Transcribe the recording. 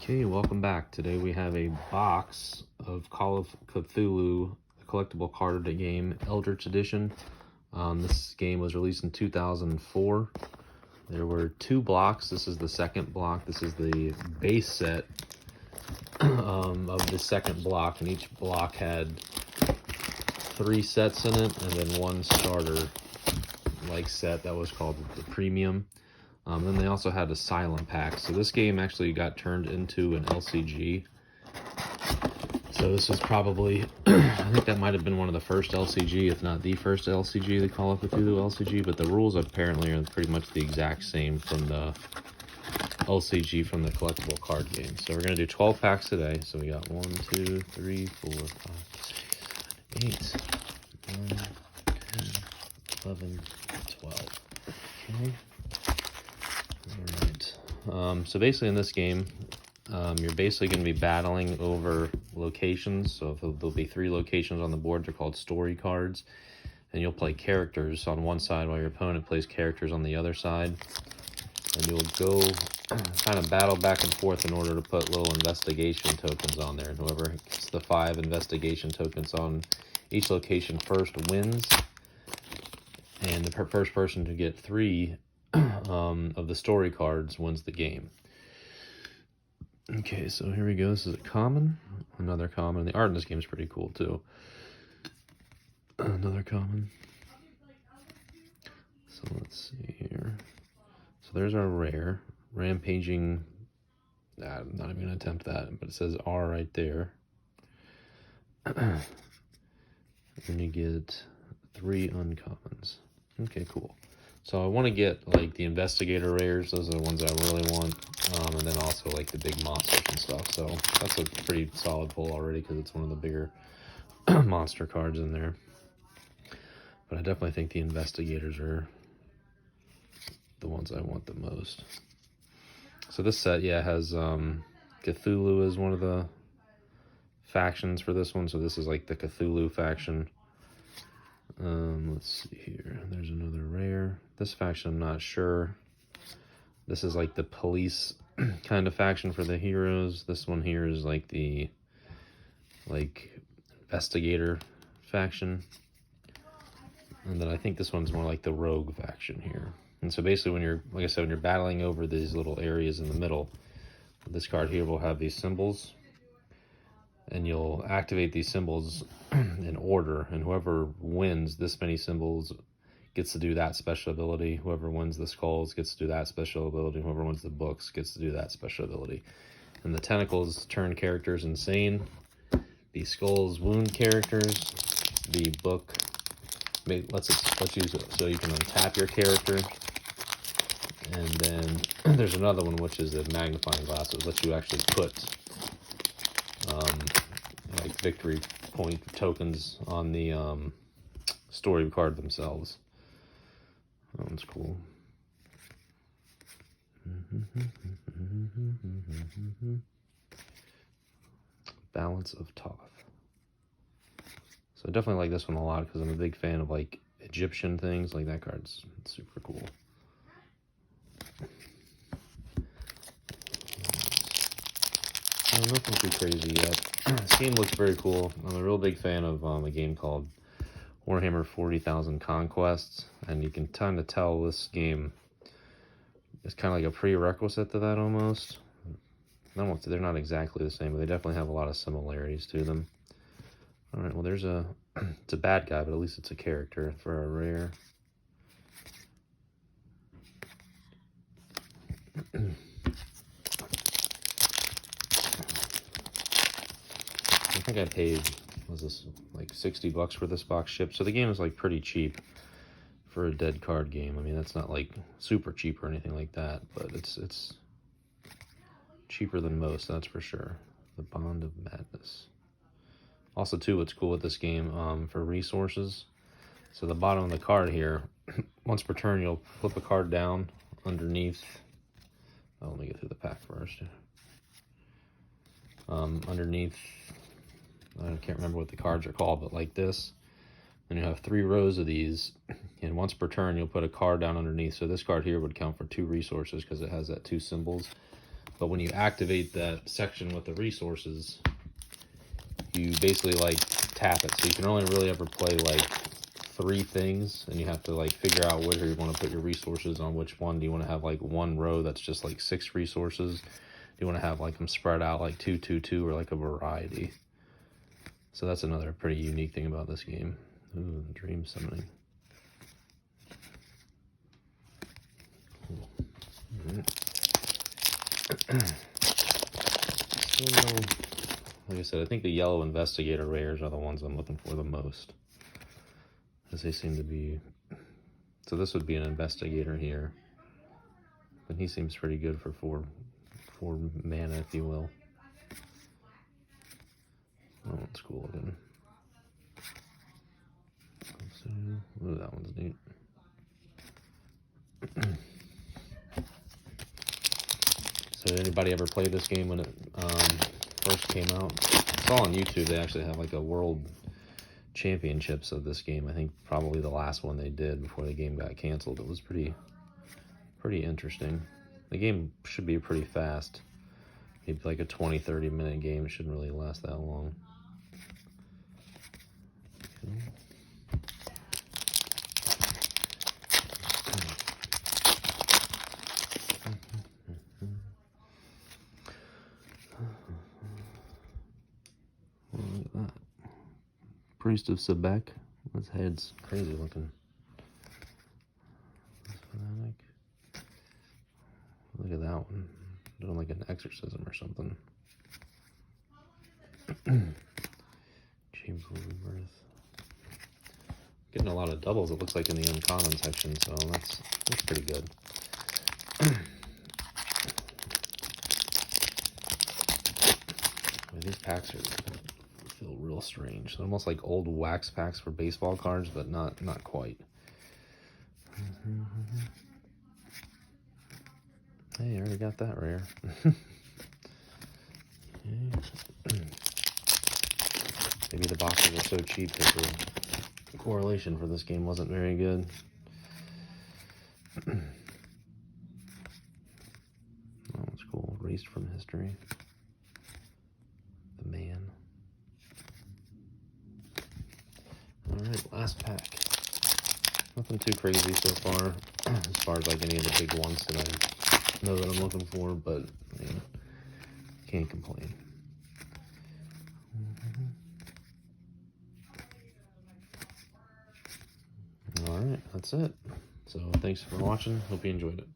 Okay, welcome back. Today we have a box of Call of Cthulhu, a collectible card game, Eldritch Edition. This game was released in 2004. There were two blocks. This is the second block. This is the base set of the second block, and each block had 3 sets in it, and then one starter like set that was called the premium. Then they also had a silent pack. So this game actually got turned into an LCG. So this is probably, I think that might have been one of the first LCG, if not the first LCG, the Call of Cthulhu LCG. But the rules apparently are pretty much the exact same from the LCG from the collectible card game. So we're going to do 12 packs today. So we got 1, 2, 3, 4, 5, 6, 7, 8, 9, 10, 11, 12. Okay. Alright, so basically in this game, you're basically going to be battling over locations. So there'll be 3 locations on the board. They're called story cards. And you'll play characters on one side while your opponent plays characters on the other side. And you'll go kind of battle back and forth in order to put little investigation tokens on there. And whoever gets the 5 investigation tokens on each location first wins. And the first person to get 3 of the story cards wins the game. Okay, so here we go. This is a common, another common. The art in this game is pretty cool too. Another common. So let's see here. So there's our rare. Rampaging. I'm not even going to attempt that, but it says R right there. Then you get 3 uncommons. Okay, cool. So I want to get like the investigator rares. Those are the ones that I really want. And then also like the big monsters and stuff. So that's a pretty solid pull already because it's one of the bigger monster cards in there. But I definitely think the investigators are the ones I want the most. So this set, yeah, has Cthulhu as one of the factions for this one. So this is like the Cthulhu faction. Let's see here. There's another rare. This faction, I'm not sure. This is like the police kind of faction for the heroes. This one here is like the investigator faction. And then I think this one's more like the rogue faction here. And so basically when you're, like I said, when you're battling over these little areas in the middle, this card here will have these symbols. And you'll activate these symbols in order, and whoever wins this many symbols gets to do that special ability. Whoever wins the skulls gets to do that special ability. Whoever wins the books gets to do that special ability. And the tentacles turn characters insane. The skulls wound characters. The book lets you so you can untap your character. And then there's another one, which is the magnifying glass. It lets you actually put like victory point tokens on the story card themselves. That one's cool. Balance of Thoth. So I definitely like this one a lot because I'm a big fan of like Egyptian things. Like that card's super cool. Nothing too crazy yet. This game looks very cool. I'm a real big fan of a game called Warhammer 40,000 Conquests, and you can kind of tell this game is kind of like a prerequisite to that almost. They're not exactly the same, but they definitely have a lot of similarities to them. All right, well, there's it's a bad guy, but at least it's a character for a rare. I think I paid, was this like $60 for this box shipped? So the game is like pretty cheap for a dead card game. I mean, that's not like super cheap or anything like that, but it's cheaper than most, that's for sure. The Bond of Madness. Also too, what's cool with this game, for resources. So the bottom of the card here, once per turn, you'll flip a card down underneath. Oh, let me get through the pack first. Underneath, I can't remember what the cards are called, but like this. And you have 3 rows of these, and once per turn, you'll put a card down underneath. So this card here would count for 2 resources because it has that 2 symbols. But when you activate that section with the resources, you basically like tap it. So you can only really ever play like 3 things, and you have to like figure out where you want to put your resources on which one. Do you want to have like one row that's just like 6 resources? Do you want to have like them spread out like 2, 2, 2, or like a variety? So that's another pretty unique thing about this game. Ooh, dream summoning. Cool. So, like I said, I think the yellow investigator rares are the ones I'm looking for the most, as they seem to be. So this would be an investigator here, but he seems pretty good for 4 mana, if you will. That one's cool looking. Ooh, that one's neat. So did anybody ever play this game when it first came out? I saw on YouTube they actually have like a world championships of this game. I think probably the last one they did before the game got canceled. It was pretty interesting. The game should be pretty fast. Maybe like a 20-30 minute game. It shouldn't really last that long. Okay. Look at that. Priest of Sebek. His head's crazy looking. Look at that one. Doing like an exorcism or something. Chamber of Rebirth. Getting a lot of doubles, it looks like, in the uncommon section, so that's pretty good. These packs feel real strange. They're almost like old wax packs for baseball cards, but not quite. Hey, I already got that rare. Maybe the boxes are so cheap that the correlation for this game wasn't very good. That one's cool. Erased from history. The man. Alright, last pack. Nothing too crazy so far, as like any of the big ones that I know that I'm looking for, but man, can't complain. Alright, that's it. So thanks for watching. Hope you enjoyed it.